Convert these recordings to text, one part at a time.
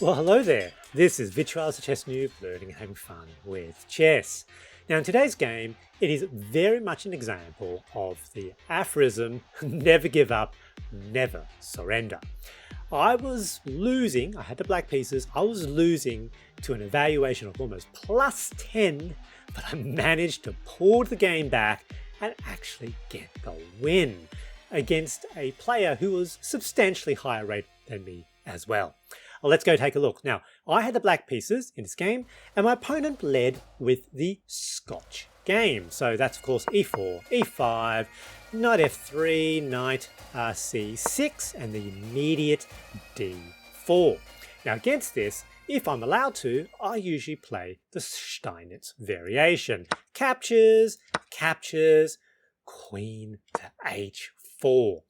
Well, hello there. This is Virtual Chess Noob, learning and having fun with chess. Now, in today's game, it is very much an example of the aphorism, never give up, never surrender. I was losing, I had the black pieces, I was losing to an evaluation of almost plus 10, but I managed to pull the game back and actually get the win against a player who was substantially higher rated than me as well. Well, let's go take a look. Now, I had the black pieces in this game, and my opponent led with the Scotch Game. So that's, of course, e4, e5, knight f3, knight c6, and the immediate d4. Now, against this, if I'm allowed to, I usually play the Steinitz Variation. Captures, captures, queen to h4.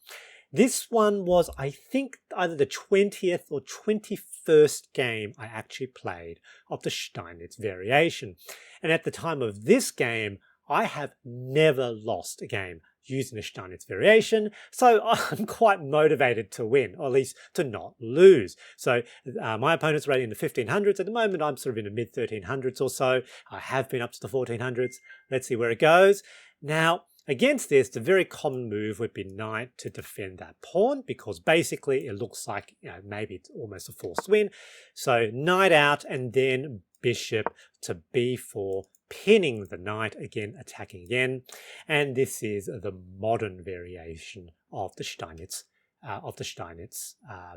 This one was, I think, either the 20th or 21st game I actually played of the Steinitz Variation. And at the time of this game, I have never lost a game using the Steinitz Variation, so I'm quite motivated to win, or at least to not lose. So my opponent's rated in the 1500s. At the moment, I'm sort of in the mid-1300s or so. I have been up to the 1400s. Let's see where it goes. Now, against this, the very common move would be knight to defend that pawn, because basically it looks like, maybe it's almost a forced win. So knight out and then bishop to b4, pinning the knight, again attacking again. And this is the modern variation of the Steinitz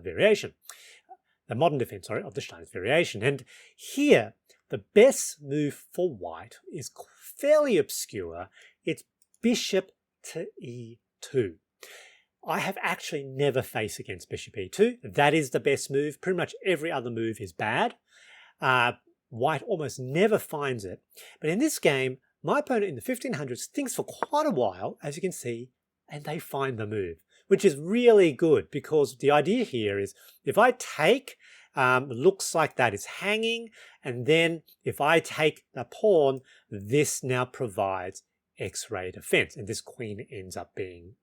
variation. The modern defense, of the Steinitz variation. And here, the best move for white is fairly obscure. It's bishop to e2. I have actually never faced against bishop e2. That is the best move. Pretty much every other move is bad. White almost never finds it. But in this game, my opponent in the 1500s thinks for quite a while, as you can see, and they find the move, which is really good, because the idea here is if I take, looks like that is hanging, and then if I take the pawn, this now provides X-ray defense, and this queen ends up being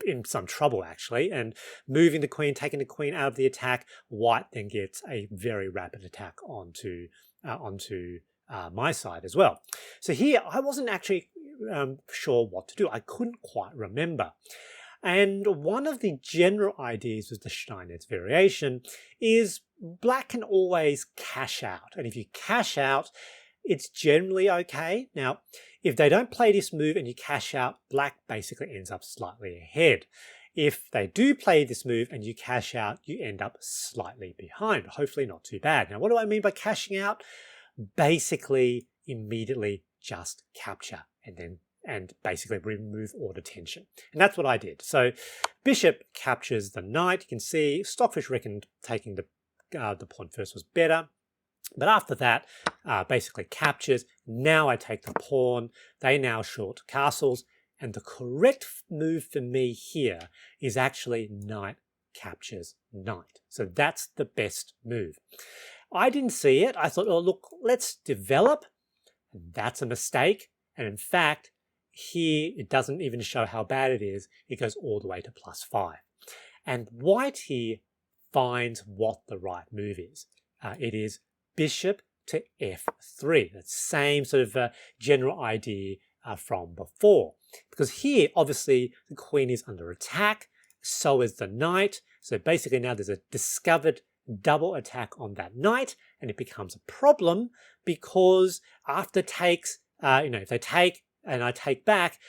in some trouble actually, and moving the queen, taking the queen out of the attack, white then gets a very rapid attack onto my side as well. So here I wasn't actually sure what to do. I couldn't quite remember. And one of the general ideas with the Steinitz variation is black can always cash out, and if you cash out, it's generally okay. Now, if they don't play this move and you cash out, black basically ends up slightly ahead. If they do play this move and you cash out, you end up slightly behind. Hopefully not too bad. Now, what do I mean by cashing out? Basically, immediately just capture and basically remove all the tension. And that's what I did. So bishop captures the knight. You can see Stockfish reckoned taking the pawn first was better. But after that, basically captures. Now I take the pawn. They now short castles. And the correct move for me here is actually knight captures knight. So that's the best move. I didn't see it. I thought, oh, look, let's develop. And that's a mistake. And in fact, here it doesn't even show how bad it is. It goes all the way to +5. And white here finds what the right move is. It is bishop to f3. That same sort of general idea from before. Because here, obviously, the queen is under attack, so is the knight. So basically now there's a discovered double attack on that knight, and it becomes a problem because after takes, if they take and I take back,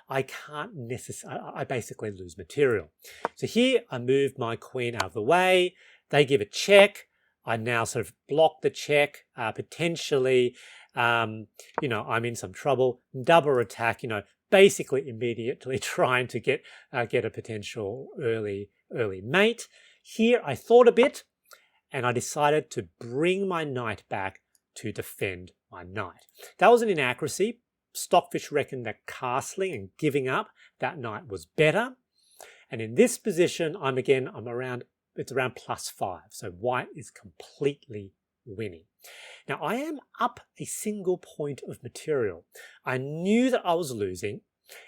I can't necessarily, I basically lose material. So here I move my queen out of the way. They give a check. I now sort of block the check, potentially, I'm in some trouble. Double attack, basically immediately trying to get a potential early mate. Here I thought a bit, and I decided to bring my knight back to defend my knight. That was an inaccuracy. Stockfish reckoned that castling and giving up that knight was better. And in this position, it's around +5. So white is completely winning. Now I am up a single point of material. I knew that I was losing,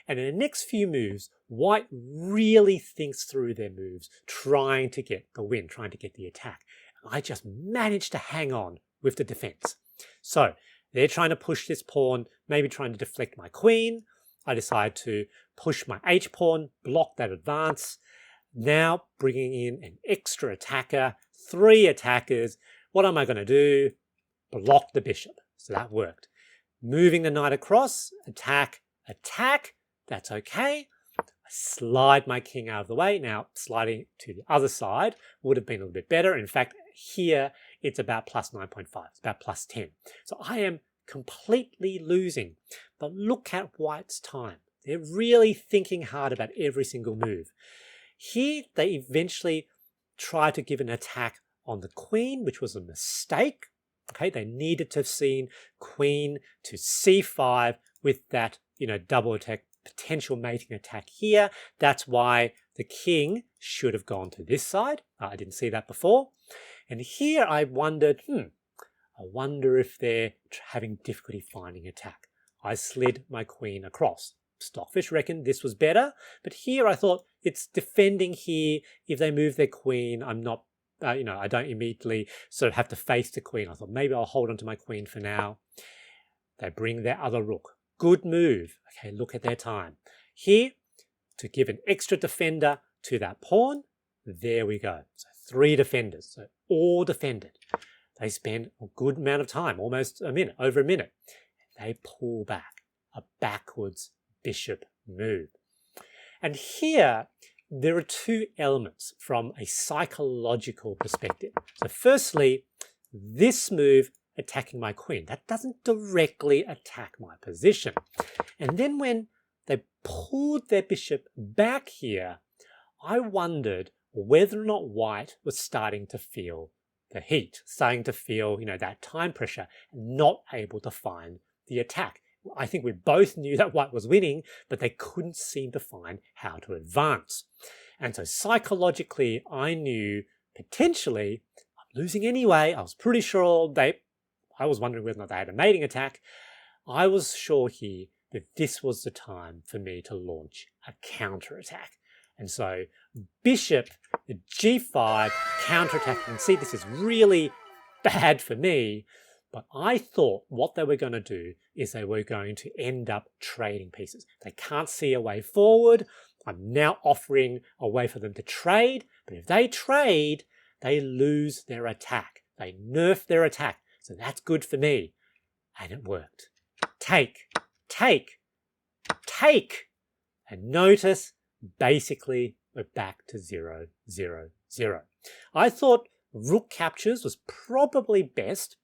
and in the next few moves, white really thinks through their moves, trying to get the win, trying to get the attack. I just managed to hang on with the defense. So they're trying to push this pawn, maybe trying to deflect my queen. I decide to push my h-pawn, block that advance. Now bringing in an extra attacker, 3 attackers. What am I going to do? Block the bishop. So that worked. Moving the knight across, attack, attack. That's okay. I slide my king out of the way. Now sliding to the other side would have been a little bit better. In fact, here it's about plus 9.5. It's about plus 10. So I am completely losing. But look at White's time. They're really thinking hard about every single move. Here they eventually try to give an attack on the queen, which was a mistake. Okay, they needed to have seen queen to c5 with that, double attack, potential mating attack here. That's why the king should have gone to this side. I didn't see that before. And here I wondered, I wonder if they're having difficulty finding attack. I slid my queen across. Stockfish reckoned this was better, but here I thought it's defending here. If they move their queen, I'm not, I don't immediately sort of have to face the queen. I thought maybe I'll hold on to my queen for now. They bring their other rook. Good move. Okay, look at their time. Here, to give an extra defender to that pawn, there we go. So 3 defenders, so all defended. They spend a good amount of time, almost a minute, over a minute. They pull back, a backwards bishop move. And here, there are 2 elements from a psychological perspective. So firstly, this move attacking my queen, that doesn't directly attack my position. And then when they pulled their bishop back here, I wondered whether or not White was starting to feel the heat, starting to feel, that time pressure, not able to find the attack. I think we both knew that White was winning, but they couldn't seem to find how to advance. And so psychologically, I knew potentially I'm losing anyway. I was pretty sure I was wondering whether or not they had a mating attack. I was sure here that this was the time for me to launch a counterattack. And so bishop, the g5, counterattacking. See, this is really bad for me. But I thought what they were going to do is they were going to end up trading pieces. They can't see a way forward. I'm now offering a way for them to trade. But if they trade, they lose their attack. They nerf their attack. So that's good for me. And it worked. Take, take, take. And notice, basically, we're back to 0, 0, 0. I thought rook captures was probably best.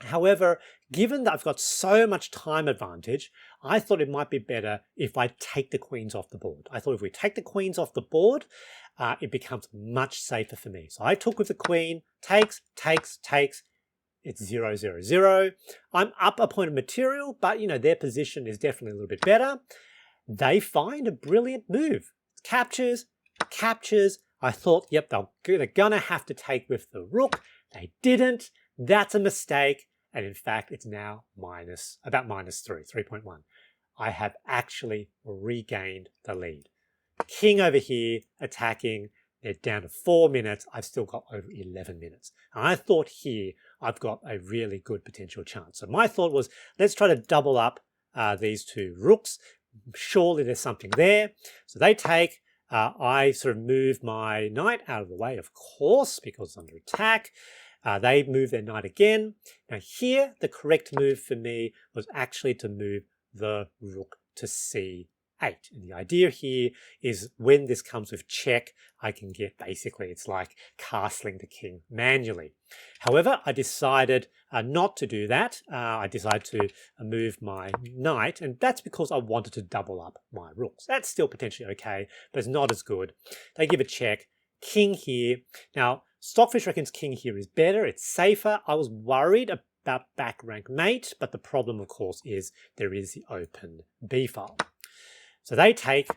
However, given that I've got so much time advantage, I thought it might be better if I take the queens off the board. I thought if we take the queens off the board, it becomes much safer for me. So I took with the queen, takes, takes, takes. It's 0, 0, 0. I'm up a point of material, but their position is definitely a little bit better. They find a brilliant move. Captures, captures. I thought, yep, they're gonna have to take with the rook. They didn't. That's a mistake, and in fact, it's now about minus 3.1. I have actually regained the lead. King over here attacking. They're down to 4 minutes. I've still got over 11 minutes. And I thought here I've got a really good potential chance. So my thought was, let's try to double up these 2 rooks. Surely there's something there. So they take. I sort of move my knight out of the way, of course, because it's under attack. They move their knight again. Now here, the correct move for me was actually to move the rook to c8. And the idea here is when this comes with check, I can get basically, it's like castling the king manually. However, I decided not to do that. I decided to move my knight, and that's because I wanted to double up my rooks. That's still potentially okay, but it's not as good. They give a check. King here. Now, Stockfish reckons king here is better. It's safer. I was worried about back rank mate, but the problem, of course, is there is the open b file. So they take,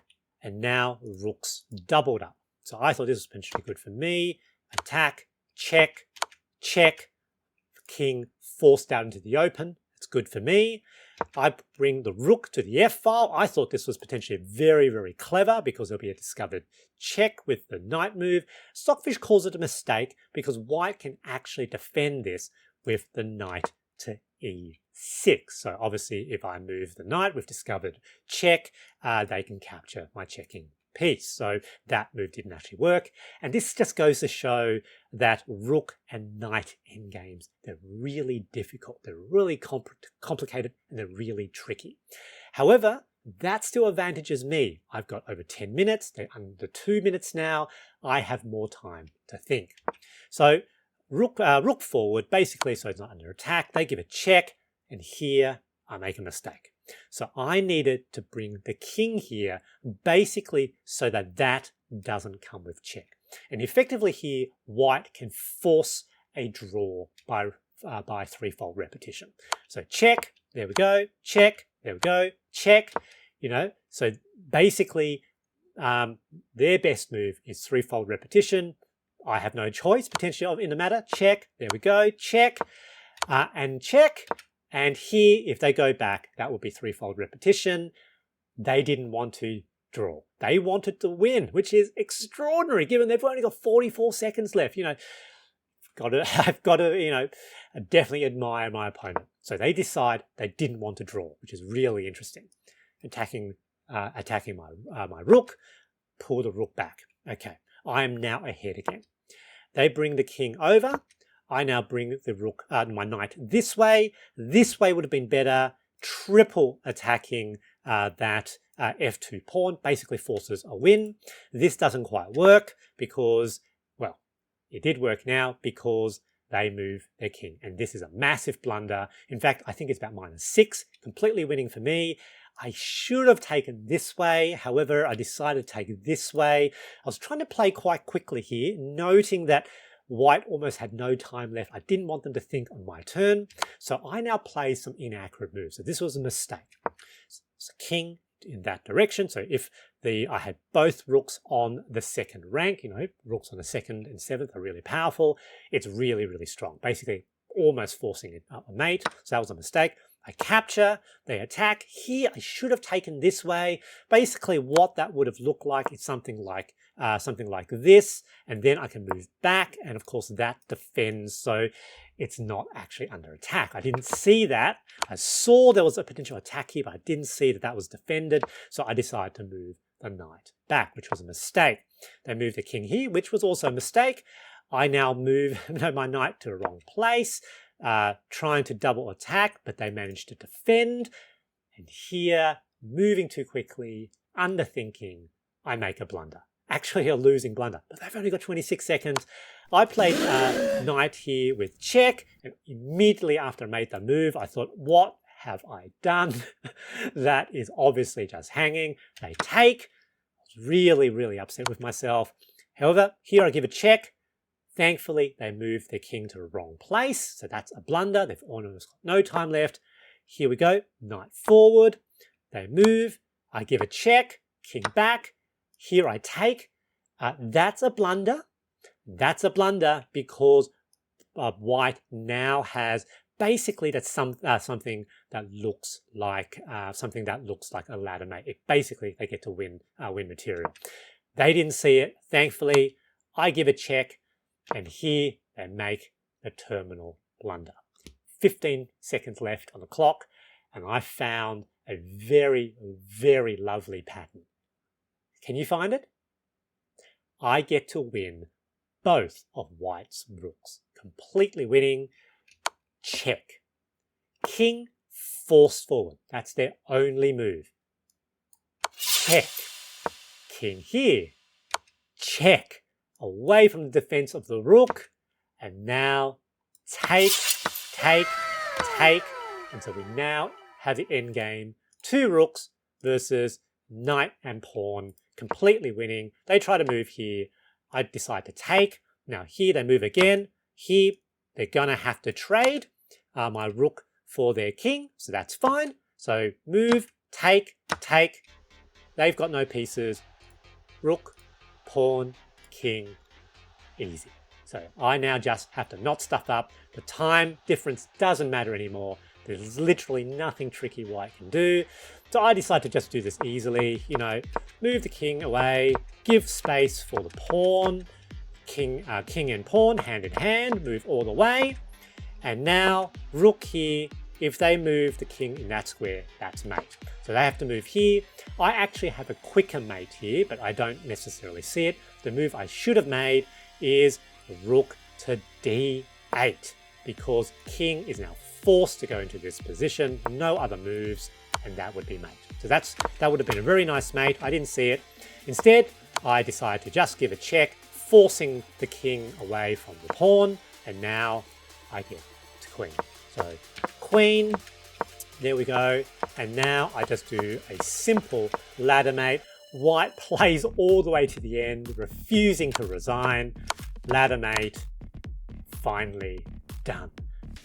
and now rooks doubled up. So I thought this was potentially good for me. Attack, check, check. King forced out into the open. It's good for me. I bring the rook to the f-file. I thought this was potentially very, very clever because there'll be a discovered check with the knight move. Stockfish calls it a mistake because white can actually defend this with the knight to e6. So obviously if I move the knight with discovered check, they can capture my checking piece. So that move didn't actually work. And this just goes to show that rook and knight endgames, they're really difficult. They're really complicated and they're really tricky. However, that still advantages me. I've got over 10 minutes. They're under 2 minutes now. I have more time to think. So rook forward, basically, so it's not under attack. They give a check, and here I make a mistake. So I needed to bring the king here, basically so that that doesn't come with check. And effectively here, white can force a draw by threefold repetition. So check, there we go, check, there we go, check, you know. So basically, their best move is threefold repetition. I have no choice potentially in the matter. Check, there we go, check, and check. And here, if they go back, that will be threefold repetition. They didn't want to draw. They wanted to win, which is extraordinary given they've only got 44 seconds left. You know, I've got to, you know, definitely admire my opponent. So they decide they didn't want to draw, which is really interesting. Attacking my rook, pull the rook back. Okay, I am now ahead again. They bring the king over. I now bring the rook, my knight this way. This way would have been better. Triple attacking that f2 pawn basically forces a win. This doesn't quite work because, well, it did work now because they move their king. And this is a massive blunder. In fact, I think it's about -6, completely winning for me. I should have taken this way. However, I decided to take this way. I was trying to play quite quickly here, noting that white almost had no time left. I didn't want them to think on my turn. So I now play some inaccurate moves. So this was a mistake. So king in that direction. So if I had both rooks on the second rank, you know, rooks on the second and seventh are really powerful. It's really, really strong. Basically, almost forcing it a mate. So that was a mistake. I capture, they attack. Here, I should have taken this way. Basically, what that would have looked like is something like this, and then I can move back, and of course that defends, so it's not actually under attack. I didn't see that. I saw there was a potential attack here, but I didn't see that that was defended, so I decided to move the knight back, which was a mistake. They moved the king here, which was also a mistake. I now move my knight to the wrong place, trying to double attack, but they managed to defend. And here, moving too quickly, underthinking, I make a blunder. Actually a losing blunder, but they've only got 26 seconds. I played knight here with check, and immediately after I made the move, I thought, what have I done? That is obviously just hanging. They take. I was really, really upset with myself. However, here I give a check. Thankfully, they moved their king to the wrong place, so that's a blunder. They've almost got no time left. Here we go, knight forward. They move. I give a check, king back. Here I take. That's a blunder. That's a blunder because white now has basically that's something that looks like a ladder mate. Basically, they get to win material. They didn't see it. Thankfully, I give a check. And here they make the terminal blunder. 15 seconds left on the clock, and I found a very, very lovely pattern. Can you find it? I get to win both of white's rooks, completely winning. Check. King forced forward. That's their only move. Check. King here. Check. Away from the defense of the rook, and now take, take, take, and so we now have the end game. 2 rooks versus knight and pawn, completely winning. They try to move here. I decide to take. Now here they move again. Here they're gonna have to trade my rook for their king, so that's fine. So move, take, take. They've got no pieces. Rook, pawn, king, easy. So I now just have to not stuff up. The time difference doesn't matter anymore. There's literally nothing tricky white can do. So I decided to just do this easily, you know, move the king away, give space for the pawn, king and pawn hand in hand, move all the way. And now rook here, if they move the king in that square, that's mate. So they have to move here. I actually have a quicker mate here, but I don't necessarily see it. The move I should have made is rook to d8, because king is now forced to go into this position, no other moves, and that would be mate. So that would have been a very nice mate. I didn't see it. Instead, I decided to just give a check, forcing the king away from the pawn, and now I get to queen. So queen, there we go. And now I just do a simple ladder mate. White plays all the way to the end, refusing to resign. Ladder mate, finally done.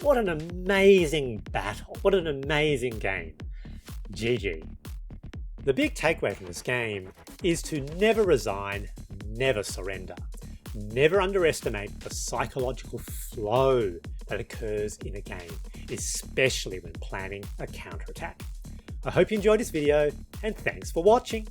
What an amazing battle. What an amazing game. GG. The big takeaway from this game is to never resign, never surrender. Never underestimate the psychological flow that occurs in a game, especially when planning a counterattack. I hope you enjoyed this video, and thanks for watching.